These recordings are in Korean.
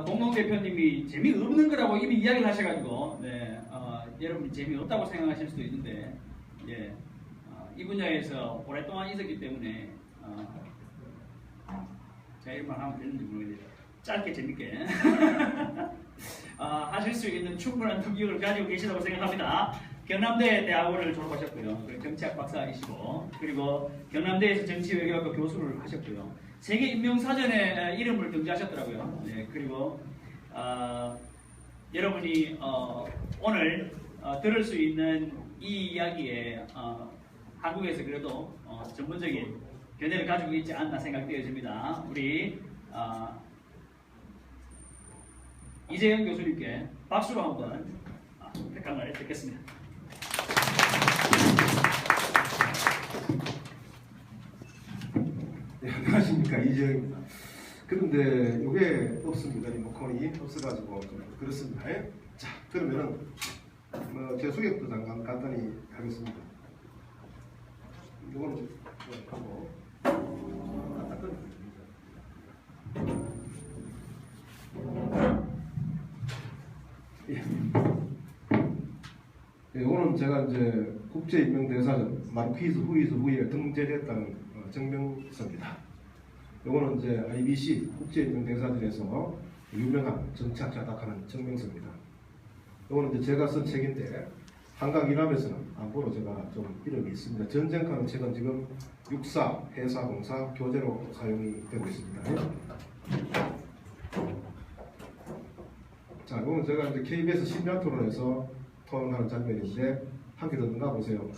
공동대표님이 재미없는 거라고 이미 이야기를 하셔가지고 네, 여러분이 재미없다고 생각하실 수도 있는데 예, 이 분야에서 오랫동안 있었기 때문에 제가 이런 말 하면 되는지 모르겠는데 짧게 재밌게 하실 수 있는 충분한 능력을 가지고 계시다고 생각합니다. 경남대 대학원을 졸업하셨고요. 정치학 박사이시고 그리고 경남대에서 정치외교학과 교수를 하셨고요. 세계 인명사전에 이름을 등재하셨더라고요. 네, 그리고 여러분이 오늘 들을 수 있는 이 이야기에 한국에서 그래도 전문적인 견해를 가지고 있지 않나 생각되어집니다. 우리 이재영 교수님께 박수로 한번 백강을 듣겠습니다. 네, 안녕하십니까, 이재영입니다. 그런데 이게 없습니다. 리모컨이 없어가지고 좀 그렇습니다. 자, 그러면은 제 소개부터 잠깐 간단히 하겠습니다. 이거는 좀 하고 예. 네, 오늘 제가 이제 국제인명대사전 마르퀴즈 후이에 등재됐다는 증명서입니다. 이거는 이제 IBC 국제인명대사전에서 유명한 정치학자 딱하는 증명서입니다. 이거는 이제 제가 쓴 책인데 한강일합에서는 안보로 제가 좀 이름이 있습니다. 전쟁하는 책은 지금 육사, 해사공사, 교재로 사용이 되고 있습니다. 자, 이거는 제가 이제 KBS 심야토론에서 토론하는 장면인데 함께 듣는가 보세요.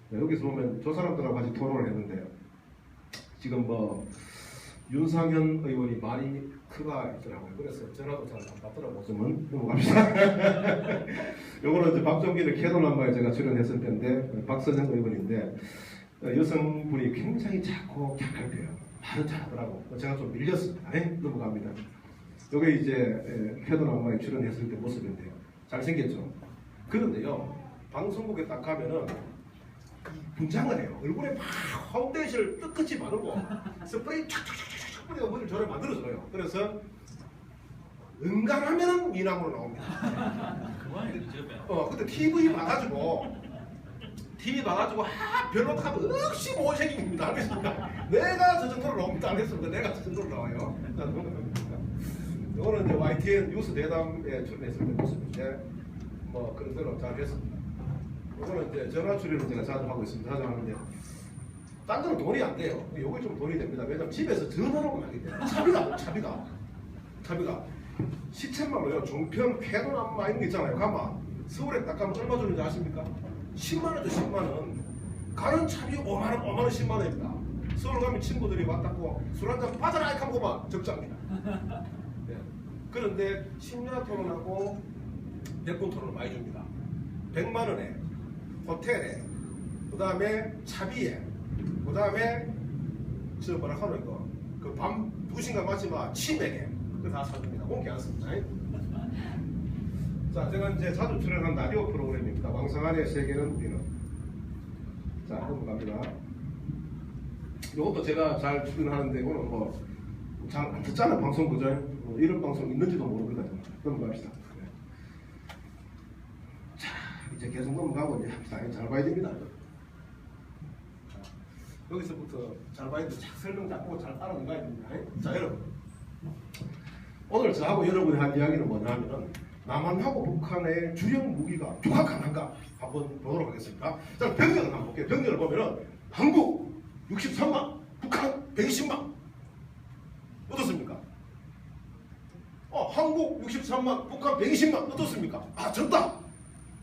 네, 여기서 보면 저 사람들하고 같이 토론을 했는데요. 지금 윤상현 의원이 말이 크가 있더라고요. 그래서 전화도 잘 안 받더라고요. 좀은 넘어갑시다. 요거는 이제 박정기의 캐논한마에 제가 출연했을 때인데 박선영 의원인데 여성분이 굉장히 작고 격할때요. 말은 잘하더라고. 제가 좀 밀렸습니다. 넘어갑니다. 요게 이제 캐논한마에 출연했을 때 모습인데요. 잘생겼죠. 그런데요, 방송국에 딱 가면은 분장을 해요. 얼굴에 막 파운데이션을 끝끝이 바르고 스프레이 촥촥촥촥 뿌리고 머리를 저를 만들어줘요. 그래서 응가하면은 미남으로 나옵니다. 근데 TV 봐가지고 별로 하면 역시 모색입니다. 알겠습니까? 내가 저 정도로 나옵니다. 알겠습니까? 내가 저 정도로 나와요. 이거는 이제 YTN 뉴스 대담에 출연했을 때 모습인데 그런 대로 잘 했습니다. 이거는 이제 전화 출연을 제가 자주 하고 있습니다. 자주 하는데 딴 데는 돈이 안 돼요. 요게 좀 돈이 됩니다. 왜냐면 집에서 전화로 하기 때문에 차비가 시쳇말로요. 종편 캐논 안마 이런 거 있잖아요. 가만 서울에 딱 가면 얼마 주는지 아십니까? 10만원이죠. 10만원. 가는 차비 5만원 10만원입니다. 서울 가면 친구들이 왔다고 술 한잔 빠져라 이렇게 하고만 적자입니다. 네. 그런데 심야 토론하고 몇 분 토론을 많이 줍니다. 100만원에 호텔에 그 다음에 차비에 그 다음에 저 뭐라 하노 이거 그 밤 2시인가 마지막 치맥에 그거 다 사줍니다. 공개 안 씁니다. 자, 제가 이제 자주 출연한 라디오 프로그램입니다. 왕성한의 세계는 우리는. 자, 넘어갑니다. 이것도 제가 잘 출연하는데 이거는 잘 안 듣잖아요. 방송 그죠? 이런 방송 있는지도 모르거든요. 넘어갑시다. 이제 계속 넘어가고 이제 합시다. 잘 봐야 됩니다. 자, 여기서부터 잘 봐야 돼. 설명 잡고 잘 따라 넘어가야 됩니다. 자, 여러분. 오늘 저하고 여러분이 한 이야기는 뭐냐면은 남한하고 북한의 주력 무기가 누가 강한가 한번 보도록 하겠습니다. 자, 병력을 한번 볼게요. 병력을 보면은 한국 63만, 북한 120만. 어떻습니까? 한국 63만, 북한 120만. 어떻습니까? 졌다.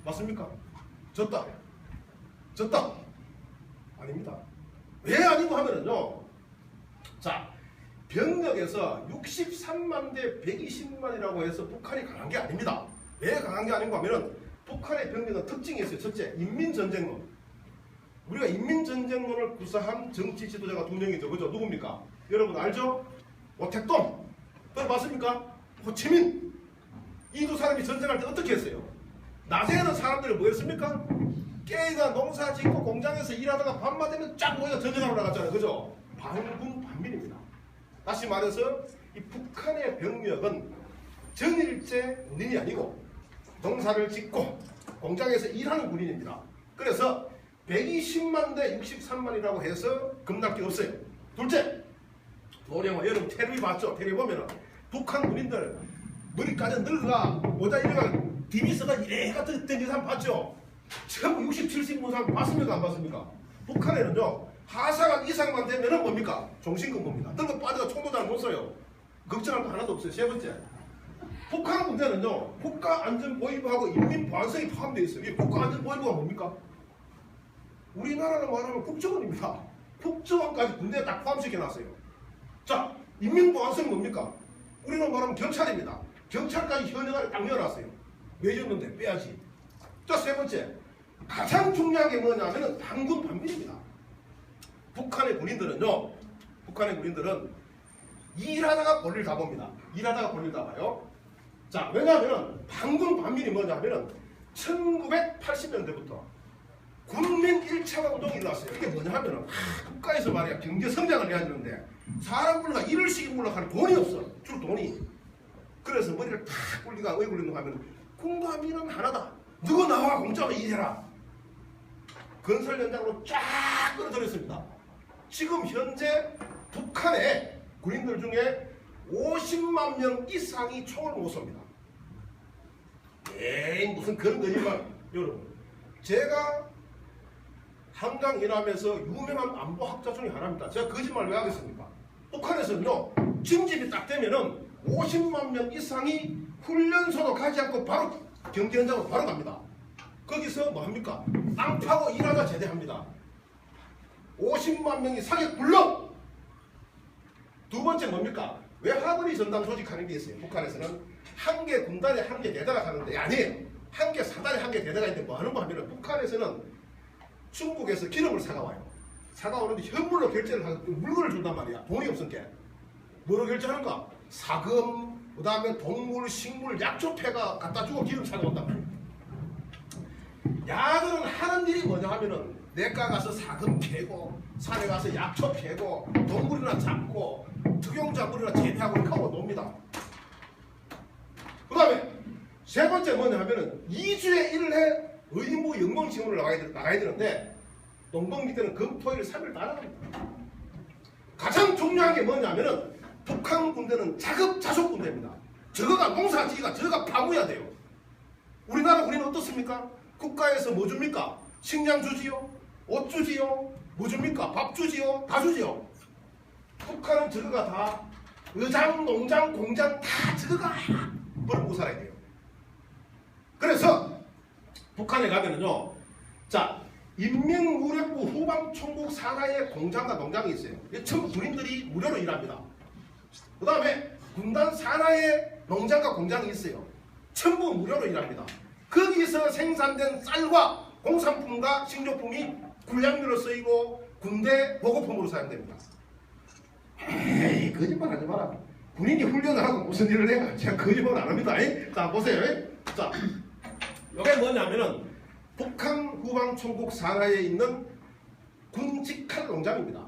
맞습니까? 졌다. 아닙니다. 왜 아니고 하면은요. 자, 병력에서 63만 대 120만이라고 해서 북한이 강한 게 아닙니다. 왜 강한 게 아닌가 하면은 북한의 병력은 특징이 있어요. 첫째, 인민전쟁론. 우리가 인민전쟁론을 구사한 정치 지도자가 두 명이죠. 그죠? 누굽니까? 여러분 알죠? 오택동. 맞습니까? 호치민. 이 두 사람이 전쟁할 때 어떻게 했어요? 낮에는 사람들이 뭐 했습니까? 깨가 농사 짓고 공장에서 일하다가 밤만 되면 쫙 모여서 전쟁하러 나갔잖아요. 그죠? 반군 반민입니다. 다시 말해서 이 북한의 병력은 전일제 군인이 아니고 농사를 짓고 공장에서 일하는 군인입니다. 그래서 120만 대 63만이라고 해서 겁날 게 없어요. 둘째, 노령화 여러분 텔레비 봤죠? 텔레비 보면은 북한 군인들 머리까지 늙어가 모자 이래가 디비스가 이래가 던진 사람 봤죠? 전부 67세 본 사람 봤습니까? 안 봤습니까? 북한에는요 하사관 이상만 되면은 뭡니까? 종신근무입니다. 늙어 빠져가 총도 잘 못 써요. 걱정할 거 하나도 없어요. 세 번째, 북한 군대는요 국가안전보위부하고 인민보안성이 포함되어 있어요. 이 국가안전보위부가 뭡니까? 우리나라로 말하면 국정원입니다. 국정원까지 군대에 딱 포함시켜놨어요. 자, 인민보안성이 뭡니까? 우리는 말하면 경찰입니다. 경찰까지 현역안에 딱 넣어놨어요. 왜 줬는데? 빼야지. 자, 세 번째, 가장 중요한 게 뭐냐면은 반군 반민입니다. 북한의 군인들은 일하다가 볼일 다 봅니다. 일하다가 볼일 다 봐요. 자, 왜냐하면 반군 반민이 뭐냐면은 1980년대부터 국민 1차 운동이 일어났어요. 이게 뭐냐 하면은 국가에서 말이야 경제 성장을 해야 되는데 사람 불러가 일을 시키고 물러가는 돈이 없어. 줄 돈이. 그래서 머리를 탁 굴리가 얼굴로 하면 군감민은 하나다. 누구 나와 공짜로 일해라. 건설 현장으로 쫙 끌어들였습니다. 지금 현재 북한의 군인들 중에 50만 명 이상이 총을 못 쏩니다. 에이 무슨 그런 거지만 여러분, 제가 한강 일하면서 유명한 안보학자 중에 하나입니다. 제가 거짓말 왜 하겠습니까? 북한에서는요 징집이 딱 되면은 50만 명 이상이 훈련소도 가지 않고 바로 경기 현장으로 바로 갑니다. 거기서 뭐 합니까? 땅 파고 일하다 제대합니다. 50만 명이 사격 불러. 두 번째 뭡니까? 외화벌이 전담 조직하는 게 있어요. 북한에서는 한 개 군단에 한 개 대대가 가는데 아니에요. 한 개 사단에 한 개 대대가 있는데 뭐 하는 거 하면 북한에서는 중국에서 기름을 사가와요. 사가오는데 현물로 결제를 하고 물건을 준단 말이야. 돈이 없으니까. 뭐로 결제하는가? 사금, 그 다음에 동물, 식물, 약초패가 갖다 주고 기름 사가온단 말이야. 야들은 하는 일이 뭐냐 하면은 내가 가서 사금 캐고 산에 가서 약초 캐고 동물이나 잡고 특용작물이나 재배하고 이렇게 하고 놉니다. 그 다음에 세 번째 뭐냐 하면은 2주에 1회 의무 영봉 지원을 나가야 되는데 농번 밑에는 금토일 3일 다 나갑니다. 가장 중요한 게 뭐냐면은 북한 군대는 자급자족 군대입니다. 저거가 농사지기가 저거가 파무야 돼요. 우리나라 군인은 어떻습니까? 국가에서 뭐 줍니까? 식량 주지요? 옷 주지요? 뭐 줍니까? 밥 주지요? 다 주지요? 북한은 저거가 다 의장, 농장, 공장 다 저거가 벌고 살아야 돼요. 그래서 북한에 가면은요, 자, 인민무력부 후방총국 산하에 공장과 농장이 있어요. 전부 군인들이 무료로 일합니다. 그 다음에 군단 산하에 농장과 공장이 있어요. 전부 무료로 일합니다. 거기서 생산된 쌀과 공산품과 식료품이 군량료로 쓰이고 군대 보급품으로 사용됩니다. 에이 거짓말 하지 마라. 군인이 훈련을 하고 무슨 일을 해요? 제가 거짓말 안 합니다. 자 보세요. 자 이게 뭐냐면은 북한 후방총국 산하에 있는 군직할 농장입니다.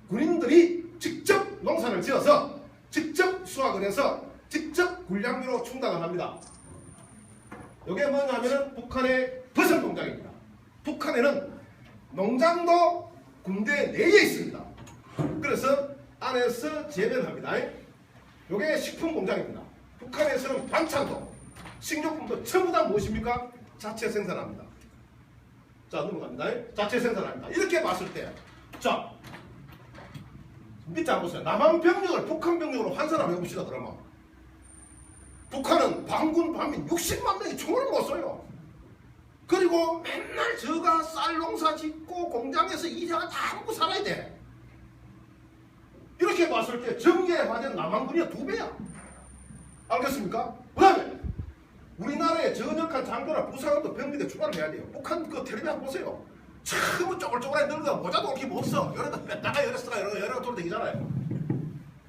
군인들이 직접 농사를 지어서 직접 수확을 해서 직접 군량료로 충당을 합니다. 이게 뭐냐면은 북한의 버섯 농장입니다. 북한에는 농장도 군대 내에 있습니다. 그래서 안에서 재배를 합니다. 이게 식품 공장입니다. 북한에서는 반찬도 식료품도 전부 다 무엇입니까? 자체 생산합니다. 자 넘어갑니다. 자체 생산합니다. 이렇게 봤을 때 자 밑에 한번 보세요. 남한 병력을 북한 병력으로 환산하면 해봅시다. 그러면 북한은 반군 반민 60만 명이 총을 못 쏘요. 그리고 맨날 저가 쌀 농사 짓고 공장에서 일하고 다 먹고 살아야 돼. 이렇게 봤을 때 정예화된 남한군이 2배야. 알겠습니까? 그 다음에 우리나라의 전역한 장교나 부사관도 병력에 추가를 해야 돼요. 북한 그 텔레비 한번 보세요. 참 쪼글쪼글하게 늙어 모자도 이렇게 못 써. 여러다 뺐다가 열었다가 여러가 돌아다니잖아요.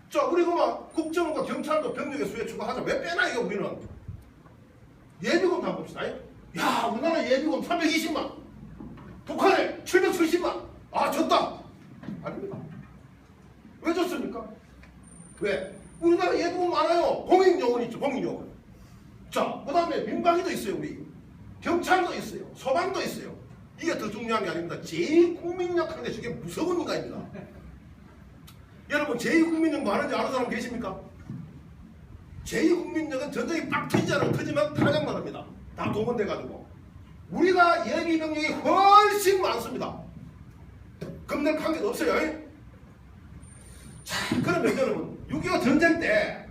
자 우리 그만 국정원과 경찰도 병력의 수에 추가하자. 왜 빼나 이거 우리는. 예비군 한번 봅시다. 야 우리나라 예비군 320만 북한에 770만 아 졌다. 아닙니다. 왜 졌습니까? 왜? 우리나라 예비군 많아요. 공익용 있죠. 공인요원. 자, 그 다음에 민방위도 있어요. 우리 경찰도 있어요. 소방도 있어요. 이게 더 중요한 게 아닙니다. 제2국민역하는데 저게 무서운 인간입니다. 여러분 제2국민역 뭐 하는지 아는 사람 계십니까? 제2국민역은 전쟁이 빡 터지잖아요. 터지면 타작만 합니다. 다 동원돼가지고. 우리가 예비병력이 훨씬 많습니다. 겁낼 관계도 없어요. 자, 그러면 여러분 6.25 전쟁 때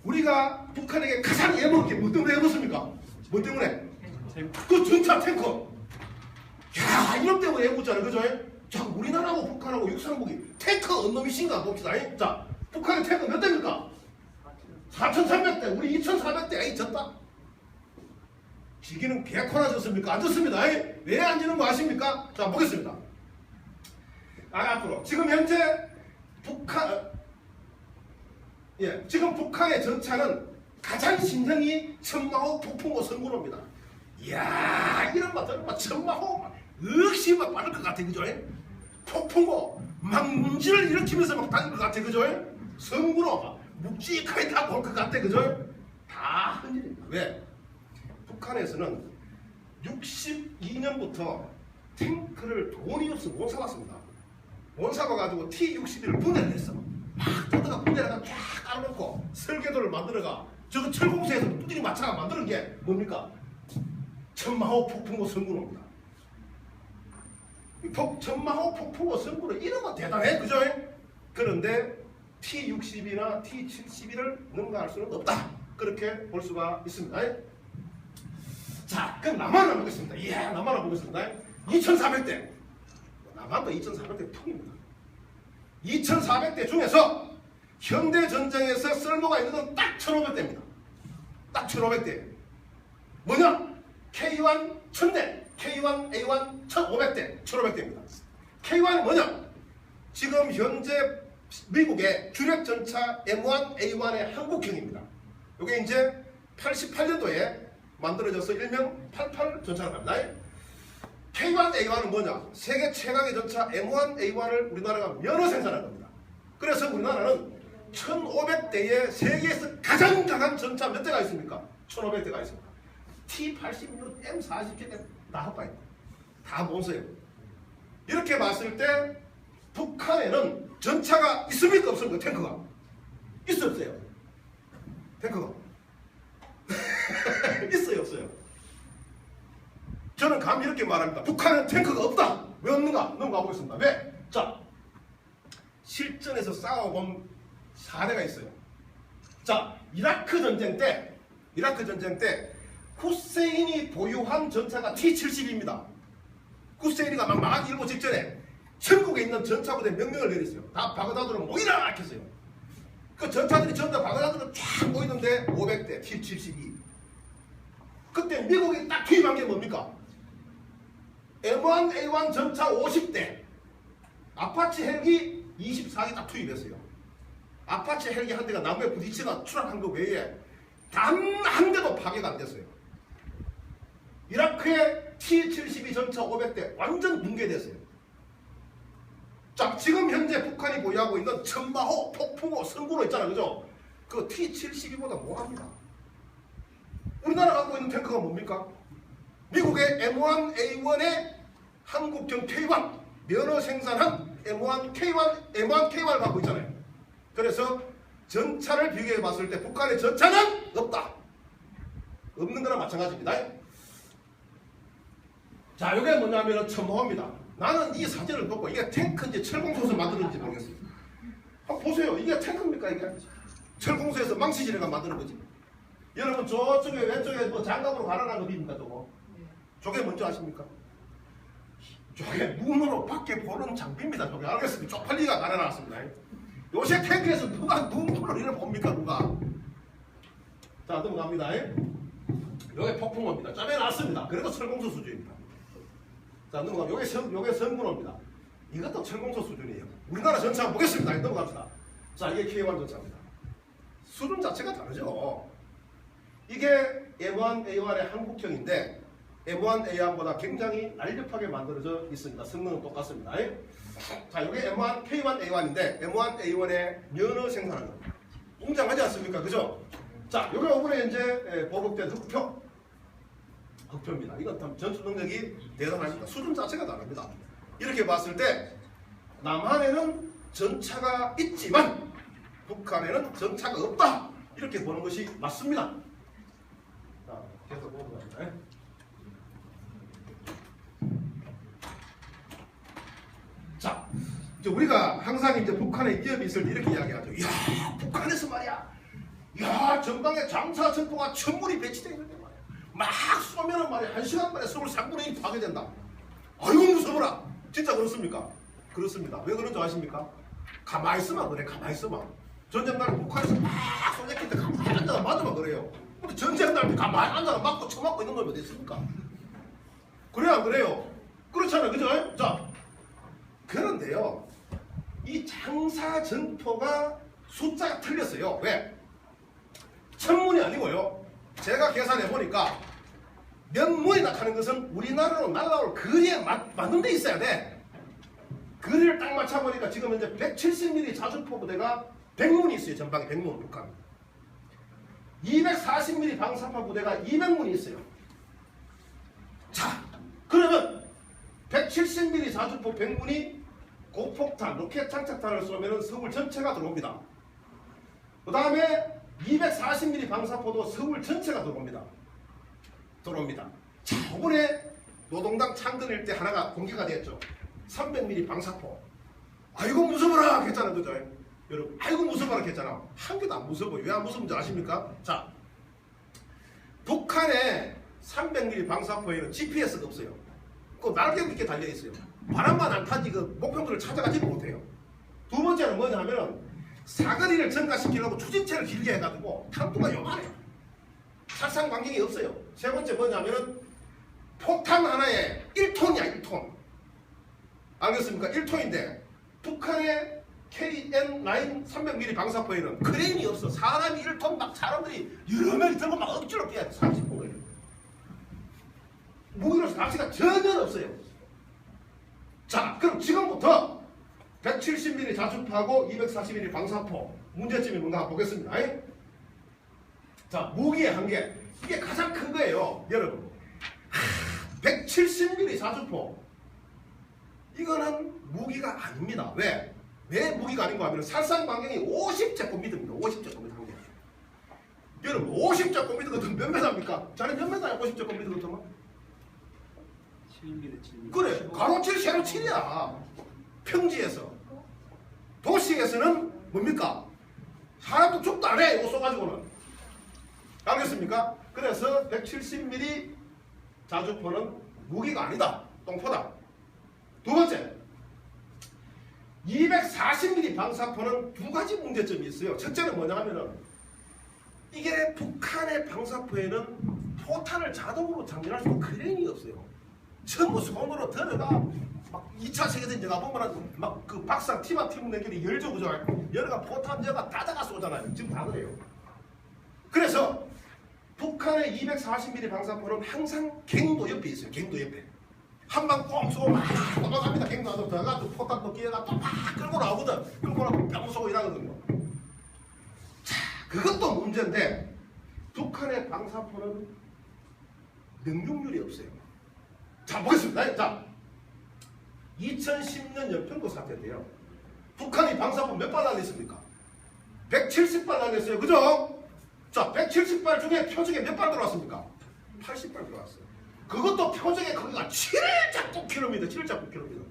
우리가 북한에게 가장 애먹은 게 뭐 때문에 애먹습니까? 뭐 때문에? 그 전차 탱커. 야, 이놈 때문에 애먹잖아요. 그죠? 자, 우리나라하고 북한하고 육상무기 탱커 어느 놈이신가 봅시다. 자, 북한의 탱커 몇 대입니까? 4,300대. 우리 2,400대. 에이, 졌다. 지기는 개코나 졌습니까? 안 졌습니다. 왜 안 지는 거 아십니까? 자, 보겠습니다. 앞으로. 지금 현재 지금 북한의 전차는 가장 신형이 천마호 폭풍호 선구로입니다. 이야, 이런 말 들으면 천마호 역시 막 빠를 것 같아, 그죠? 폭풍호 막 문지를 일으키면서 막 다닐 것 같아, 그죠? 선구로 막 묵직하게 다 볼 것 같아, 그죠? 다 흔들립니다. 왜? 북한에서는 62년부터 탱크를 돈이 없어 못 사봤습니다. 못 사봐가지고 T-61을 분해를 했어. 막 뜯어가 분해를 쫙 깔아놓고 설계도를 만들어가 저거 철공소에서 두드리 맞춰가 만드는 게 뭡니까? 천마호 폭풍호 선구로입니다. 천마호 폭풍호 선구로 이러면 대단해, 그죠? 그런데 T-60이나 T-71을 능가할 수는 없다. 그렇게 볼 수가 있습니다. 자, 그럼 남한을 보겠습니다. 이야, 남한을 보겠습니다. 2,400대. 남한도 2,400대 통입니다. 2,400대 중에서 현대전쟁에서 쓸모가 있는 건 딱 1,500대입니다. 딱 1,500대. 뭐냐? K1 1000대, K1A1 1,500대, 1,500대입니다. K1은 뭐냐? 지금 현재 미국의 주력전차 M1A1의 한국형입니다. 이게 이제 88년도에 만들어져서 일명 88 전차라고 합니다. K1A1은 뭐냐? 세계 최강의 전차 M1A1을 우리나라가 면허 생산한 겁니다. 그래서 우리나라는 1500대의 세계에서 가장 강한 전차 몇 대가 있습니까? 1500대가 있습니다. T-86, M-47대 다 헛바입니다. 다 몬스예요. 이렇게 봤을 때 북한에는 전차가 있습니까? 없습니까? 탱크가? 있어요? 없어요? 탱크가? 있어요? 없어요? 저는 감히 이렇게 말합니다. 북한은 탱크가 없다. 왜 없는가? 넘어가 보겠습니다. 왜? 자, 실전에서 싸워본 사례가 있어요. 자, 이라크 전쟁 때 후세인이 보유한 전차가 T-70입니다. 후세인이가 막 망하기 일보 직전에 전국에 있는 전차부대 명령을 내렸어요. 다 바그다드로 모이라! 이렇게 했어요. 그 전차들이 전부 다 바그다드로 쫙 모이는데 500대 T-72. 그때 미국이 딱 투입한 게 뭡니까? M1A1 전차 50대, 아파치 헬기 24개 딱 투입했어요. 아파치 헬기 한 대가 나무에 부딪히다 추락한 거 외에 단 한 대도 파괴가 안 됐어요. 이라크의 T-72 전차 500대 완전 붕괴됐어요. 자, 지금 현재 북한이 보유하고 있는 천마호, 폭풍호, 선구로 있잖아요, 그죠? 그 T-72보다 뭐합니다. 우리나라 갖고 있는 탱크가 뭡니까? 미국의 M1A1의 한국형 K1 면허 생산한 M1K1을 갖고 있잖아요. 그래서 전차를 비교해 봤을 때 북한의 전차는 없다. 없는 거나 마찬가지입니다. 자, 이게 뭐냐면 천마호입니다. 나는 이 사진을 보고 이게 탱크인지 철공소에서 만드는지 모르겠어요. 한번 보세요. 이게 탱크입니까? 이게 철공소에서 망치질해가 만드는 거지. 여러분 저쪽에 왼쪽에 뭐 장갑으로 갈아난 거 봅니까? 저게 뭔지 아십니까? 저게 눈으로 밖에 보는 장비입니다. 저게 알겠습니다. 쪽팔리가 갈아놨습니다. 요새 탱크에서 누가 눈으로 이걸 봅니까? 누가? 자, 넘어갑니다. 요게 폭풍호입니다. 짜내놨습니다. 그래도 철공소 수준입니다. 자, 넘어가면 요게 선구로입니다. 이것도 철공소 수준이에요. 우리나라 전차 한번 보겠습니다. 넘어갑시다. 자, 이게 K1 전차입니다. 수준 자체가 다르죠. 이게 M1A1의 한국형인데 M1A1보다 굉장히 날렵하게 만들어져 있습니다. 성능은 똑같습니다. 자, 이게 M1 K1A1인데 M1A1의 면허 생산하는 겁니다. 웅장하지 않습니까? 그죠? 자, 요게 이번에 이제 보급된 흑표입니다. 이건 참 전투 능력이 대단합니다. 수준 자체가 다릅니다. 이렇게 봤을 때 남한에는 전차가 있지만 북한에는 전차가 없다. 이렇게 보는 것이 맞습니다. 자, 계속 보겠습니다. 자, 이제 우리가 항상 이제 북한의 위협이 있을 때 이렇게 이야기하죠. 야, 북한에서 말이야. 야, 전방에 장사 전포가 1000물이 배치되어 있는데 말이야. 막 쏘면은 말이야. 1시간 만에 서울 3분의 1 파괴된다. 아이고 무서워라. 진짜 그렇습니까? 그렇습니다. 왜 그런 줄 아십니까? 가만히 있으면 그래. 가만히 있으면. 전쟁 날 북한에서 막 쏘냈을 때 가만히 앉아서 맞으면 그래요. 근데 전쟁 날 때 가만히 앉아서 맞고 쳐맞고 있는 놈이 어디 있습니까? 그래야 그래요. 그렇잖아요. 그죠? 자, 그런데요. 이 장사 전포가 숫자가 틀렸어요. 왜? 1000문이 아니고요. 제가 계산해 보니까 몇 문이나 하는 것은 우리나라로 날아올 거리에 맞는 데 있어야 돼. 거리를 딱 맞춰보니까 지금 현재 170mm 자주포 부대가 100문이 있어요. 전방에 100문 북한. 240mm 방사파 부대가 200문이 있어요. 자, 그러면 170mm 자주포 100문이 고폭탄, 로켓 장착탄을 쏘면 서울 전체가 들어옵니다. 그 다음에 240mm 방사포도 서울 전체가 들어옵니다. 자, 이번에 노동당 창건일 때 하나가 공개가 됐죠. 300mm 방사포. 아이고 무서워라 했잖아, 그죠? 여러분, 아이고 무서워라 했잖아. 한 개도 안 무서워요. 왜 안 무서운지 아십니까? 자, 북한의 300mm 방사포에는 GPS가 없어요. 그 날개가 이렇게 달려 있어요. 바람만 안 타지 그 목표물을 찾아가지 못해요. 두 번째는 뭐냐 하면은 사거리를 증가시키려고 추진체를 길게 해가지고 탄두가 요만해요. 살상 반경이 없어요. 세 번째 뭐냐면은 포탄 하나에 1톤이야 1톤. 알겠습니까? 1톤인데 북한의 KN9 300mm 방사포에는 크레인이 없어. 사람이 1톤 막 사람들이 여러 명이 들고 막 억지로 뛰어야 돼. 30분 걸려. 무기로서 가치가 전혀 없어요. 자, 그럼 지금부터 170mm 자주포하고 240mm 방사포 문제점이 뭔가 보겠습니다. 자, 무기의 한계. 이게 가장 큰 거예요. 여러분, 170mm 자주포 이거는 무기가 아닙니다. 왜? 왜 무기가 아닌가 하면 살상 반경이 50제곱미터입니다. 50제곱미터 한개. 여러분, 50제곱미터 같으면 몇 메다입니까? 자네 몇 메다야? 50제곱미터 같으면? 7mm, 7mm. 그래, 가로 7, 세로 7이야. 평지에서. 도시에서는 뭡니까? 사람도 죽도 안 해, 이거 쏘가지고는. 알겠습니까? 그래서 170mm 자주포는 무기가 아니다. 똥포다. 두 번째, 240mm 방사포는 두 가지 문제점이 있어요. 첫째는 뭐냐 하면은 이게 북한의 방사포에는 포탄을 자동으로 장전할 수 있는 크레인이 없어요. 전부 손으로 들어가 막 2차 세계대전 가보면 막 그 박상 팀합 팀원들끼리 열죠, 그죠? 열어가 포탄저가 다자가 쏘잖아요. 지금 다 그래요. 그래서 북한의 240mm 방사포는 항상 갱도 옆에 있어요. 갱도 옆에. 한 방 꽁 쏘고 막 넘어갑니다. 갱도 안으로 들어가서 포탄도 끼어가 또 막 끌고 나오거든. 끌고 나오고 뿅 쏘고 이러거든요. 자, 그것도 문제인데 북한의 방사포는 능률이 없어요. 자, 보겠습니다. 자, 2010년 연평도 사태인데요. 북한이 방사포 몇 발 날렸습니까? 170발 날렸어요. 그죠? 자, 170발 중에 표적에 몇 발 들어왔습니까? 80발 들어왔어요. 그것도 표적의 크기가 7.9km, 7.9km.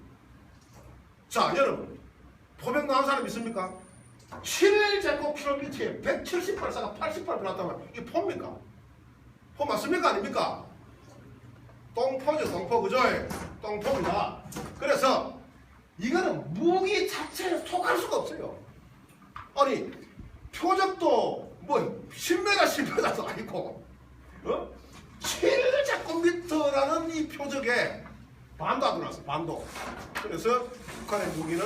자, 여러분, 포병 나온 사람 있습니까? 7.9km에 170발사가 80발 들어왔다면 이게 포입니까? 포 맞습니까? 아닙니까? 똥포죠, 똥포, 그죠? 똥포입니다. 그래서 이거는 무기 자체에 속할 수가 없어요. 아니, 표적도 뭐 10m, 10m도 아니고 7제곱미터라는 이 표적에 반도 안 들어왔어, 반도. 그래서 북한의 무기는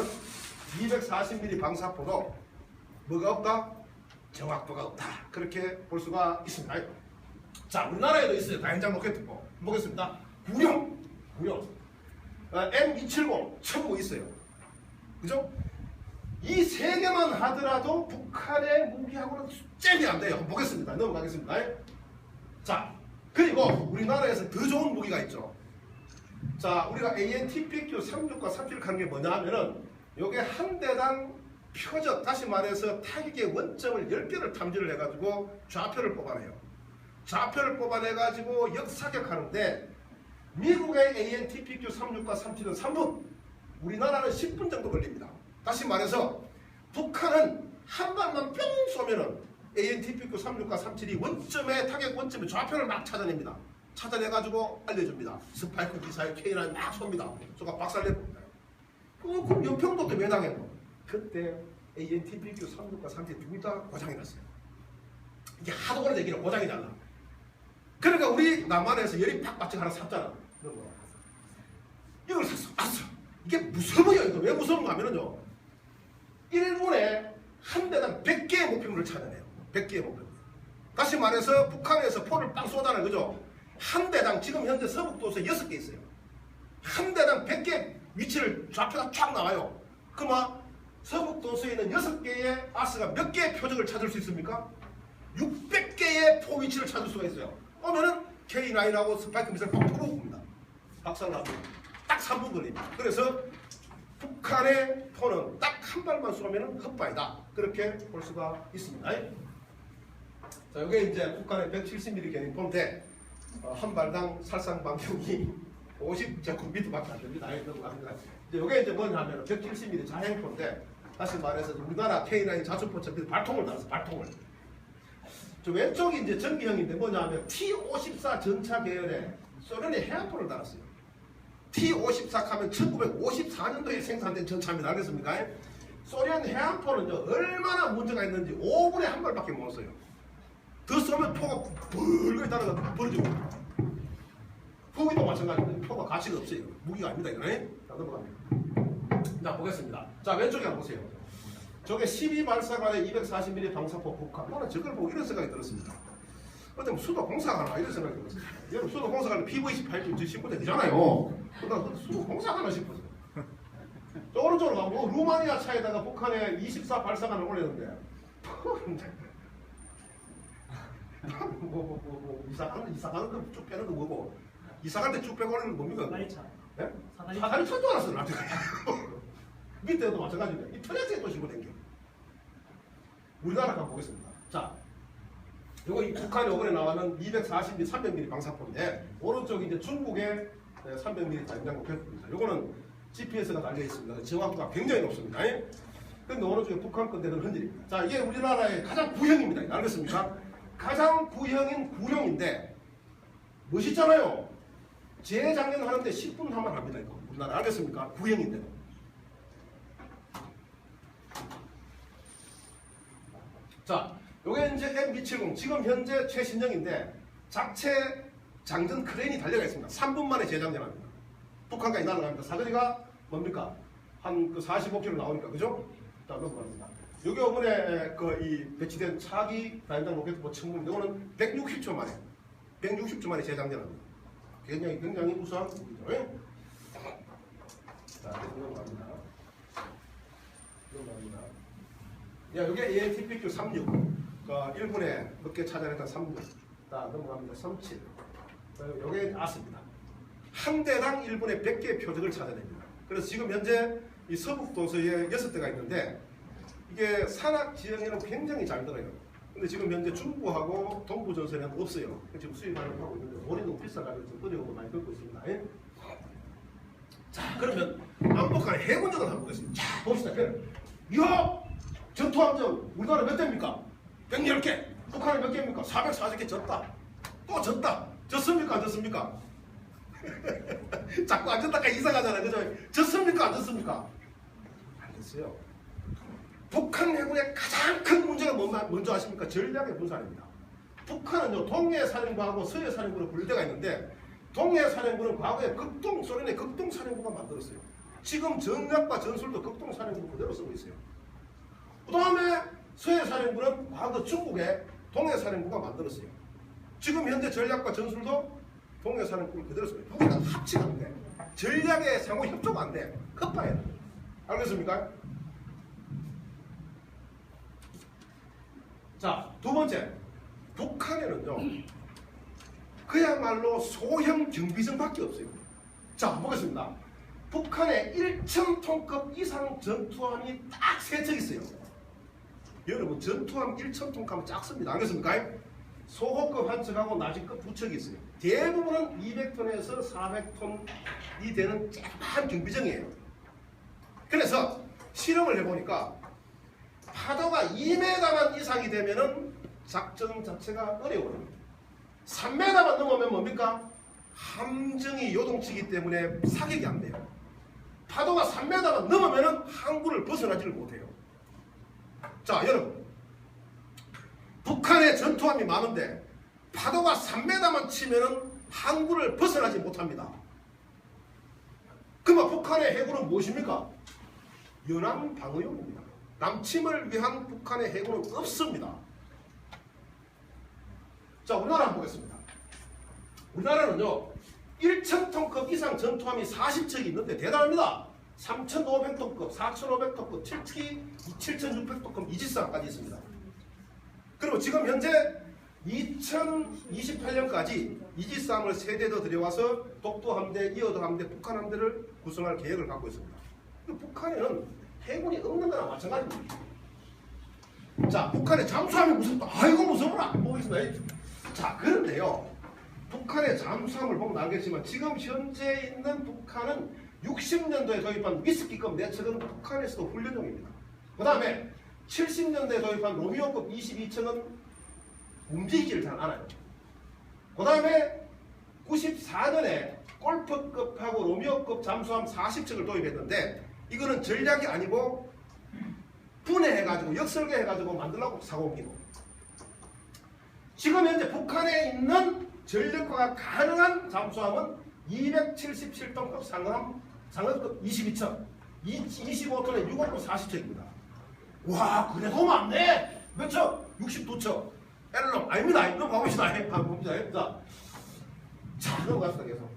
240mm 방사포도 뭐가 없다? 정확도가 없다. 그렇게 볼 수가 있습니다. 자, 우리나라에도 있어요. 다연장 로켓포. 보겠습니다. 구룡. M270 천무 있어요. 그죠? 이 세 개만 하더라도 북한의 무기하고는 잽이 안 돼요. 한번 보겠습니다. 넘어가겠습니다. 자, 그리고 우리나라에서 더 좋은 무기가 있죠. 자, 우리가 AN/TPQ 36과 37을 하는 게 뭐냐 하면은 요게 한 대당 표적, 다시 말해서 타격의 원점을 10개를 탐지를 해가지고 좌표를 뽑아내요. 좌표를 뽑아내가지고 역사격하는데 미국의 AN/TPQ 36과 37은 3분, 우리나라는 10분 정도 걸립니다. 다시 말해서 북한은 한 발만 뿅 쏘면은 AN/TPQ 36과 37이 원점에 타격 원점에 좌표를 막 찾아냅니다. 찾아내가지고 알려줍니다. 스파이크 미사일 K9 막 쏩니다. 저가 박살내봅니다. 그럼 연평도 때 왜 당했노? 그때 AN/TPQ 36과 37 둘 다 고장이 났어요. 이게 하도 오래 되기는 고장이 났나. 그러니까 우리 남한에서 열이 팍 받쳐 하나 샀잖아. 이걸 샀어. 이게 무서워요. 이거 왜 무서운가 하면은요. 일본에 한 대당 100개의 목표물을 찾아내요. 100개의 목표. 다시 말해서 북한에서 포를 빵 쏘잖아요. 그죠? 한 대당 지금 현재 서북도서에 6개 있어요. 한 대당 100개 위치를 좌표가 쫙 나와요. 그러면 서북도서에 있는 6개의 아스가 몇 개의 표적을 찾을 수 있습니까? 600개의 포 위치를 찾을 수가 있어요. 오면은 K9하고 스파이크 미사일 팍 퍼부읍니다. 박살나고 딱 3분 걸립니다. 그래서 북한의 포는 딱 한 발만 쏘면은 헛발이다. 그렇게 볼 수가 있습니다. 자, 이게 이제 북한의 170mm 견인포인데 한 발당 살상 반경이 50제곱미터밖에 안 됩니다. 넘어갑니다. 이제 이게 이제 뭐냐면 170mm 자행포인데 다시 말해서 우리나라 K9 자주포처럼 발통을 달았어. 발통을. 저 왼쪽이 이제 전기형인데 뭐냐면 T-54 전차 계열의 소련의 해안포를 달았어요. T-54 하면 1954년도에 생산된 전차입니다. 알겠습니까? 소련 해안포는요 얼마나 문제가 있는지 5분에 한 발밖에 못 쏘요. 더 쏘면 포가 벌거리 따라가 벌어지고. 후기도 마찬가지입니다. 포가 가치가 없어요. 무기가 아닙니다. 이거는. 자, 넘어갑니다. 자, 보겠습니다. 자, 왼쪽에 한번 보세요. 저게 12발사관의 240mm 방사포 북한. 나는 저걸 보고 이런 생각이 들었습니다. 어쩌면 수도 공사하나 이런 생각이 들었어요. 여러분 수도 공사하는 PV18도 신고 되잖아요. 그러다 수도 공사하나 싶었어요. 저 오른쪽으로 가면 루마니아 차에다가 북한에 24 발사관을 올렸는데 이사가는 거 쭉 빼는 거 뭐고 이사갈 때 쭉 빼고 올리는 거 뭡니까? 사다리차. 네? 사다리 사다리 찬 줄 알았어요. 나한테. 밑에도 마찬가지입니다. 이 터렛에 또 신고 댕겨. 우리나라 한번 보겠습니다. 자, 요거 이 북한이 이번에 나와는 240mm, 300mm 방사포인데 오른쪽이 이제 중국의 300mm 장장구 벽입니다. 요거는 GPS가 달려 있습니다. 정확도가 굉장히 높습니다. 근데 오른쪽에 북한 건데는 흔들립니다. 자, 이게 우리나라의 가장 구형입니다. 알겠습니까? 가장 구형인 구룡인데 멋있잖아요. 재작년 하는데 10분 하면 합니다. 이거 우리나라 알겠습니까? 구형인데도. 자, 요게 이제 M270 지금 현재 최신형인데 작체 장전 크레인이 달려가 있습니다. 3분 만에 재장전합니다. 북한까지 날아갑니다. 사거리가 뭡니까? 한 그 45km 나오니까 그죠? 자, 넘어갑니다. 요게 이번에 이 배치된 차기 다연장 로켓포 청문 이거는 160초 만에 재장전합니다. 굉장히 우수한 무기죠. 자, 넘어갑니다. 야, 요게 AN/TPQ 36. 일본에 몇 개 찾아냈던 36. 자, 넘어갑니다. 37. 요게 아스입니다. 한 대당 일본에 100개의 표적을 찾아냅니다. 그래서 지금 현재 이 서북 도서에 6대가 있는데 이게 산악 지형에는 굉장히 잘 들어요. 근데 지금 현재 중부하고 동부 전선에는 없어요. 지금 수입하려고 하고 있는데 원이 너무 비싸가지고 지금 어려움을 많이 겪고 있습니다. 자, 그러면 남북한 해군전을 한번 보겠습니다. 자, 봅시다. 이야! 전투함정 우리나라 몇 대입니까? 110개. 북한은 몇 개입니까? 440개 졌다. 또 졌다. 졌습니까? 안 졌습니까? 자꾸 안 졌다가 이상하잖아. 그죠? 졌습니까? 안 졌습니까? 안 됐어요. 북한 해군의 가장 큰 문제가 뭔지 아십니까? 전략의 분산입니다. 북한은요, 동해사령부하고 서해사령부로 분리되어 있는데 동해사령부는 과거에 소련의 극동사령부가 만들었어요. 지금 전략과 전술도 극동사령부 그대로 쓰고 있어요. 그 다음에 서해사령부는 과거 중국의 동해사령부가 만들었어요. 지금 현재 전략과 전술도 동해사령부를 그대로 쓰고 있어요. 두개가 합치가 안 돼. 전략의 상호 협조가 안 돼. 헛바야. 알겠습니까? 자, 두 번째. 북한에는요. 그야말로 소형 경비정밖에 없어요. 자, 보겠습니다. 북한에 1,000톤급 이상 전투함이 딱 3척 있어요. 여러분, 전투함 1,000톤급 하면 작습니다. 알겠습니까? 소호급 한 척하고 나중급 2척이 있어요. 대부분은 200톤에서 400톤이 되는 조그만 경비정이에요. 그래서 실험을 해보니까 파도가 2m만 이상이 되면은 작전 자체가 어려워요. 3m만 넘으면 뭡니까? 함정이 요동치기 때문에 사격이 안 돼요. 파도가 3m만 넘으면 항구를 벗어나지를 못해요. 자, 여러분. 북한에 전투함이 많은데 파도가 3m만 치면 항구를 벗어나지 못합니다. 그러면 북한의 해군은 무엇입니까? 연안 방어용입니다. 남침을 위한 북한의 해군은 없습니다. 자, 우리나라 한번 보겠습니다. 우리나라는요 1,000톤급 이상 전투함이 40척이 있는데 대단합니다. 3,500톤급, 4,500톤급, 특히 7,600톤급 이지스함까지 있습니다. 그리고 지금 현재 2028년까지 이지스함을 3대 더 들여와서 독도 함대, 이어도 함대, 북한 함대를 구성할 계획을 갖고 있습니다. 북한에는 해군이 없는 거나 마찬가지입니다. 자, 북한의 잠수함이 무섭다. 아이고 무서워라. 보겠습니다. 자, 그런데요. 북한의 잠수함을 보면 알겠지만 지금 현재 있는 북한은 60년도에 도입한 위스키급 4척은 북한에서도 훈련용입니다. 그 다음에 70년대에 도입한 로미오급 22척은 움직이지를 잘 않아요. 그 다음에 94년에 골프급하고 로미오급 잠수함 40척을 도입했는데 이거는 전략이 아니고 분해해가지고 역설계해가지고 만들려고 사고기고. 지금 현재 북한에 있는 전력화가 가능한 잠수함은 277톤급 상업급 22척, 25톤에 6호급 40척입니다. 와, 그래도 많네. 몇 척? 62척. 엘럼 아닙니다. 넘어가봅시다. 한번 봅니다. 자, 넘어갑시다. 계속.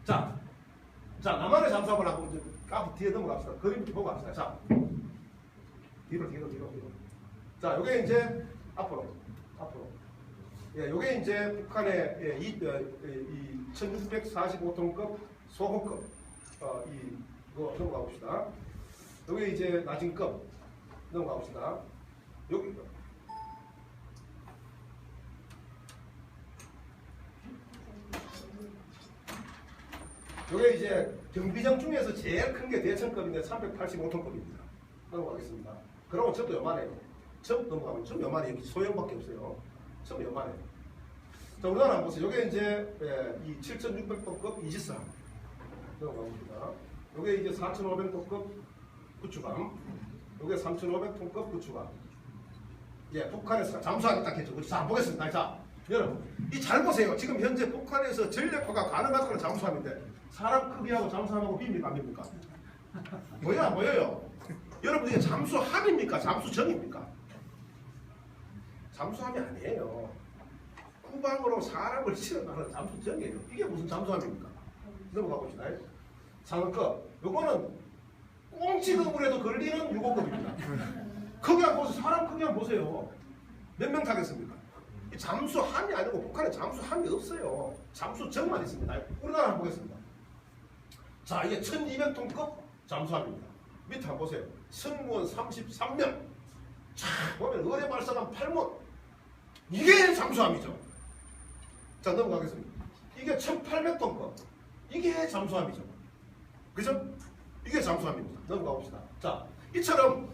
자, 남한의 잠수함을 한번 까부 뒤에 넘어갑시다. 그림 보고 갑시다. 자, 뒤로. 자, 요게 이제 앞으로. 예, 요게 이제 북한의 이 1645톤급 소호급 이거 넘어가 봅시다. 요게 이제 낮은급 넘어가 봅시다. 여기 요게 이제 경비정 중에서 제일 큰 게 대천급인데 385톤급입니다. 넘어가겠습니다. 그러면 저도 요만해요. 점 넘어가면 점 요만해요. 소형밖에 없어요. 점 요만해요. 자, 우리나라 한번 보세요. 요게 이제 이 7,600톤급 이지스함 넘어가봅니다. 요게 이제 4,500톤급 구축함. 요게 3,500톤급 구축함. 예, 북한에서 잠수함이 딱 했죠. 자, 한번 보겠습니다. 자, 여러분, 이 잘 보세요. 지금 현재 북한에서 전력화가 가능하다는 잠수함인데 사람 크기하고 잠수함하고 비입니까? 안 비입니까? 보여요? 여러분, 이게 잠수함입니까? 잠수정입니까? 잠수함이 아니에요. 후방으로 사람을 실어나가는 잠수정이에요. 이게 무슨 잠수함입니까? 넘어가 봅시다. 상급급. 요거는 꽁치급으로도 걸리는 6호급입니다. 크기 한번 보세요. 사람 크기 한번 보세요. 몇 명 타겠습니까? 이 잠수함이 아니고 북한에 잠수함이 없어요. 잠수정만 있습니다. 우리나라 한번 보겠습니다. 자, 이게 1200톤급 잠수함입니다. 밑에 한번 보세요. 승무원 33명. 자, 보면 의뢰 발사관 8문. 이게 잠수함이죠. 자, 넘어가겠습니다. 이게 1800톤급. 이게 잠수함이죠. 그죠? 이게 잠수함입니다. 넘어가 봅시다. 자, 이처럼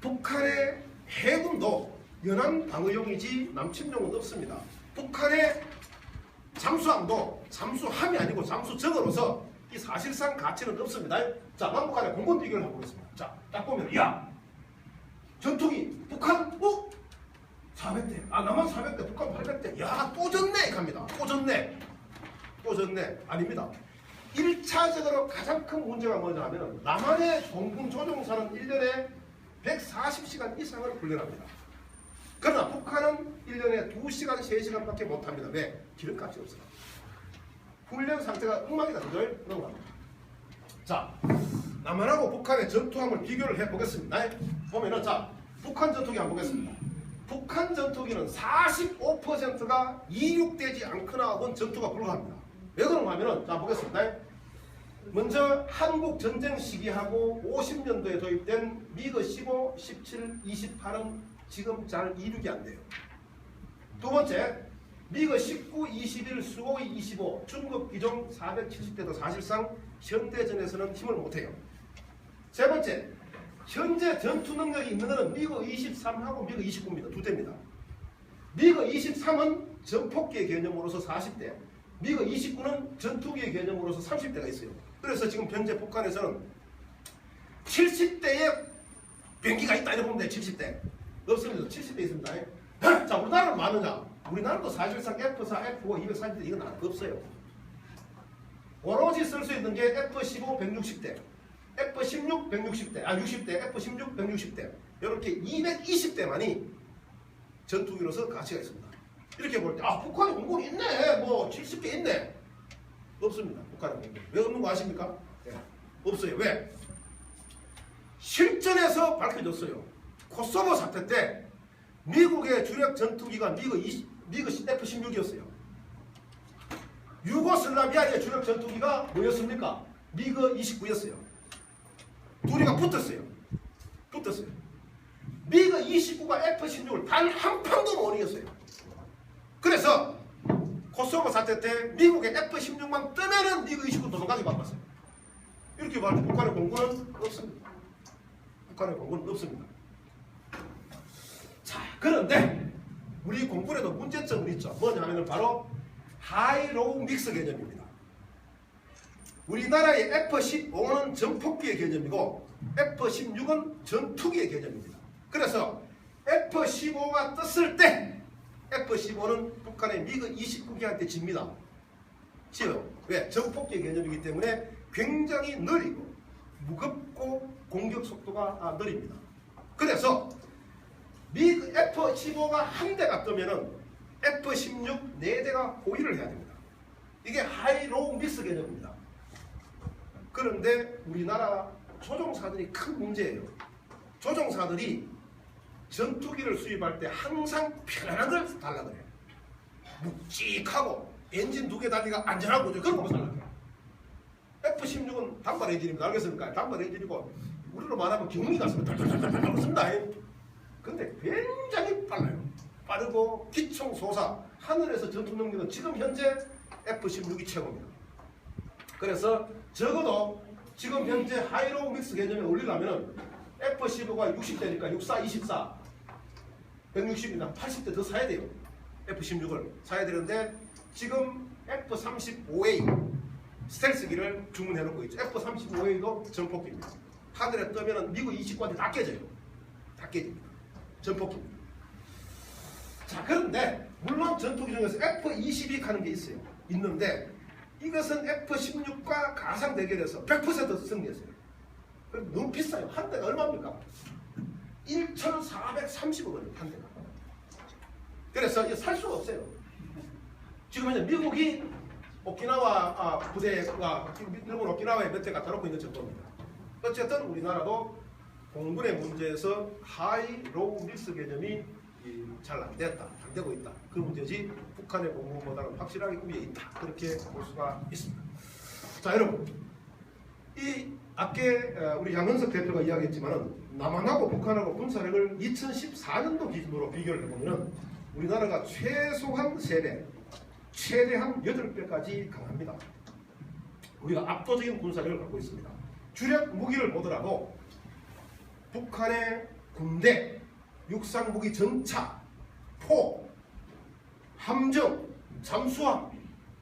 북한의 해군도 연안 방어용이지 남침용은 없습니다. 북한의 잠수함도 잠수함이 아니고 잠수정으로서 이 사실상 가치는 없습니다. 자, 남북 간의 공군 비교를 해보겠습니다. 자, 딱 보면 전투기 북한 400대, 남한 400대, 북한 800대. 야, 또 졌네 갑니다. 또 졌네. 아닙니다. 1차적으로 가장 큰 문제가 뭐냐면 남한의 공군 조종사는 1년에 140시간 이상을 훈련합니다. 그러나 북한은 1년에 2시간, 3시간밖에 못합니다. 왜? 기름값이 없어요. 훈련 상태가 엉망이다. 그죠? 넘어갑니다. 자, 남한하고 북한의 전투함을 비교를 해보겠습니다. 보면은 자 북한 전투기 한번 보겠습니다. 북한 전투기는 45%가 이륙되지 않거나 혹은 전투가 불가합니다. 왜 그런가 하면은 자 보겠습니다. 먼저 한국 전쟁 시기하고 50년도에 도입된 미그 15, 17, 28은 지금 잘 이륙이 안 돼요. 두 번째 미그 19, 21, 수호이 25 중국 기종 470대도 사실상 현대전에서는 힘을 못해요. 세 번째 현재 전투 능력이 있는 것은 미그 23하고 미그 29입니다. 두 대입니다. 미그 23은 전폭기의 개념으로서 40대, 미그 29는 전투기의 개념으로서 30대가 있어요. 그래서 지금 현재 북한에서는 70대의 비행기가 있다 이렇게 보면 돼요. 70대. 없습니다. 70대 있습니다. 자, 우리나라는 많으냐? 우리나라도 사실상 F4, F5, 240대 이건 없어요. 오로지 쓸 수 있는 게 F15, 160대, F16, 160대, 60대, F16, 160대 이렇게 220대만이 전투기로서 가치가 있습니다. 이렇게 볼 때 북한에 공군이 있네. 뭐 70개 있네. 없습니다. 북한에 공군. 왜 없는 거 아십니까? 네. 없어요. 왜? 실전에서 밝혀졌어요. 코소보 사태 때 미국의 주력 전투기가 미그 F-16이었어요. 유고슬라비아의 주력 전투기가 뭐였습니까? 미그 29였어요. 둘이가 붙었어요. 미그 29가 F-16을 단 한 방도 못 이겼어요. 그래서 코소보 사태 때 미국의 F-16만 뜨면은 미그 29 도망가기 바빴어요. 이렇게 말할 때 북한의 공군은 없습니다. 북한의 공군은 없습니다. 자, 그런데 우리 공군에도 문제점은 있죠. 뭐냐면 바로 하이-로우 믹스 개념입니다. 우리나라의 F-15는 전폭기의 개념이고 F-16은 전투기의 개념입니다. 그래서 F-15가 떴을 때 F-15는 북한의 미그 29기한테 집니다. 지요. 왜? 전폭기의 개념이기 때문에 굉장히 느리고 무겁고 공격 속도가 느립니다. 그래서 미그 F-15가 한 대가 뜨면은 F-16 4대가 호위를 해야 됩니다. 이게 하이-로우 믹스 개념입니다. 그런데 우리나라 조종사들이 큰 문제예요. 조종사들이 전투기를 수입할 때 항상 편안한 걸 달라 그래요. 묵직하고 엔진 2개 달리가 안전한 거죠. 그런 거만 달라 그래요. F-16은 단발 엔진입니다. 알겠습니까? 단발 엔진이고 우리로 말하면 경미가 달달달달달 씁니다. 근데 굉장히 빨라요. 빠르고 기총소사 하늘에서 전투 능력은 지금 현재 F-16이 최고입니다. 그래서 적어도 지금 현재 하이로우 믹스 개념에 올리려면 F-15가 60대니까 64, 24, 160이나 80대 더 사야 돼요. F-16을 사야 되는데 지금 F-35A 스텔스기를 주문해 놓고 있죠. F-35A도 전폭기입니다. 하늘에 뜨면 미국 29한테 다 깨져요. 다 깨집니다. 전폭기입니다. 자, 그런데 물론 전투기 중에서 F-22 하는 게 있어요. 있는데 이것은 F-16과 가상 대결에서 100% 승리했어요. 너무 비싸요. 한 대가 얼마입니까? 1,430억 원이에요. 한 대가. 그래서 이거 살 수가 없어요. 지금 현재 미국이 오키나와 부대가 일본 오키나와에 몇 대 갖다 놓고 있는 정도입니다. 어쨌든 우리나라도 공군의 문제에서 하이-로우 믹스 개념이 잘 안 됐다, 안 되고 있다. 그 문제지 북한의 공군보다는 확실하게 위에 있다. 그렇게 볼 수가 있습니다. 자, 여러분, 이 앞에 우리 양현석 대표가 이야기했지만은 남한하고 북한하고 군사력을 2014년도 기준으로 비교를 해보면 우리나라가 최소한 3배, 최대한 8배까지 강합니다. 우리가 압도적인 군사력을 갖고 있습니다. 주력 무기를 보더라도 북한의 군대, 육상무기 전차, 포, 함정, 잠수함,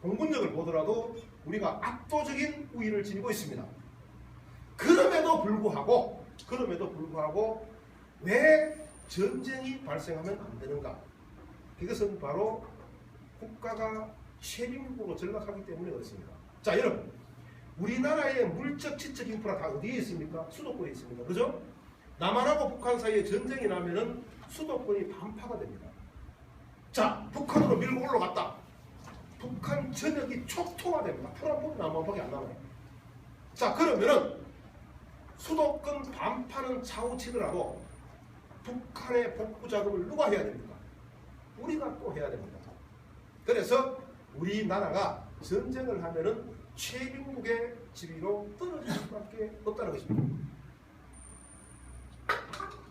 공군력을 보더라도 우리가 압도적인 우위를 지니고 있습니다. 그럼에도 불구하고 왜 전쟁이 발생하면 안 되는가? 이것은 바로 국가가 최민국으로 전락하기 때문에 그렇습니다. 자, 여러분, 우리나라의 물적, 지적 인프라 다 어디에 있습니까? 수도권에 있습니다. 그죠? 남한하고 북한 사이에 전쟁이 나면은 수도권이 반파가 됩니다. 자, 북한으로 밀고 올라갔다. 북한 전역이 촉토화됩니다. 풀 한 폭, 나무 한 폭이 안 남아요. 자, 그러면은 수도권 반파는 차후치더라도 북한의 복구 작업을 누가 해야 됩니까? 우리가 또 해야 됩니다. 그래서 우리나라가 전쟁을 하면은 최빈국의 지위로 떨어질 수밖에 없다는 것입니다.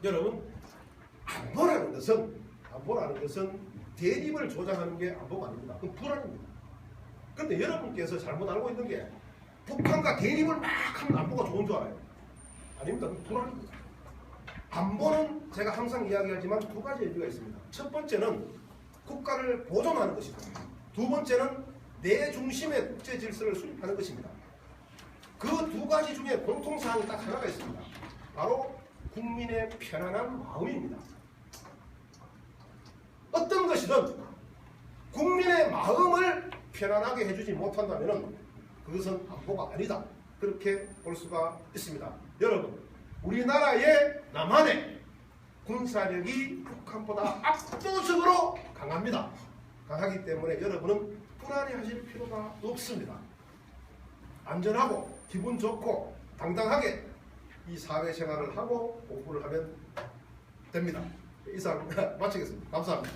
여러분, 안보라는 것은 대립을 조장하는 게 안보가 아닙니다. 그건 불안입니다. 그런데 여러분께서 잘못 알고 있는 게 북한과 대립을 막 하면 안보가 좋은 줄 알아요. 아닙니다. 그건 불안입니다. 안보는 제가 항상 이야기하지만 두 가지 의미가 있습니다. 첫 번째는 국가를 보존하는 것입니다. 두 번째는 내 중심의 국제 질서를 수립하는 것입니다. 그 두 가지 중에 공통사항이 딱 하나가 있습니다. 바로 국민의 편안한 마음입니다. 어떤 것이든 국민의 마음을 편안하게 해주지 못한다면 그것은 안보가 아니다. 그렇게 볼 수가 있습니다. 여러분, 우리나라의 남한의 군사력이 북한보다 압도적으로 강합니다. 강하기 때문에 여러분은 불안해하실 필요가 없습니다. 안전하고 기분 좋고 당당하게 이 사회생활을 하고 공부를 하면 됩니다. 이상 마치겠습니다. 감사합니다.